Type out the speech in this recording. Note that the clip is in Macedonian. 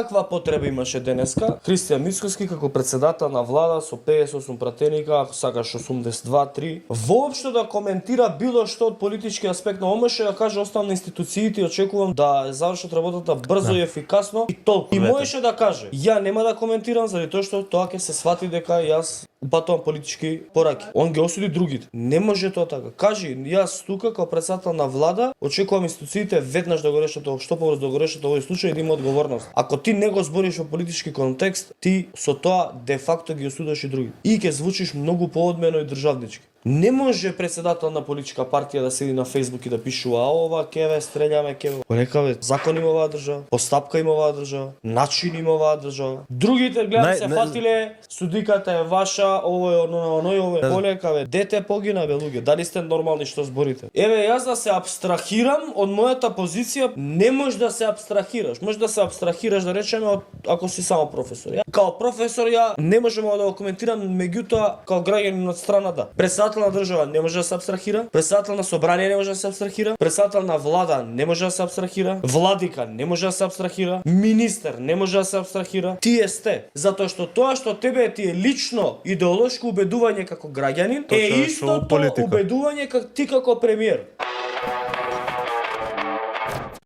Каква потреба имаше денеска Христијан Мицкоски како председател на влада со 58 пратеника, ако сакаш 82-3, воопшто да коментира било што од политички аспект на ОМШ, да каже оставам на институциите и очекувам да завршат работата брзо и ефикасно и толку. И можеше да каже, ја нема да коментирам заради тоа што тоа ќе се свати дека јас упатувам политички пораки. Он ги осуди другите. Не може тоа така. Кажи, јас тука како председател на влада очекувам институциите веднаш да го решат тоа, што побрзо да го решат овој случај и да има одговорност. Ако ти не го збориш во политички контекст, ти со тоа де факто ги осудаш и други. И ќе звучиш многу поодмено и државнички. Не може председател на политичка партија да седи на Facebook и да пишува ова кеве стрељаме кеве. Рекаве закон има оваа држава, постапка има оваа држава, начин има оваа држава. Другите гледам се фатиле, судиката е ваша, ово е оној, ово е полека, дете погина бе луѓе. Дали сте нормални што зборите? Еве јас да се апстрахирам од мојата позиција, не можеш да се апстрахираш. Можеш да се апстрахираш да речеме ако си само професор. Ја као професор ја не можам да го коментирам, меѓутоа као граѓанин од страната. Председател на држава не може да се апстрахира, председател на собрание не може да се апстрахира, председател на влада не може да се апстрахира, владика не може да се апстрахира, министер не може да се апстрахира. Тие сте, затоа што тоа што тебе ти е лично идеолошко убедување како граѓанин е истото убедување како ти како премиер.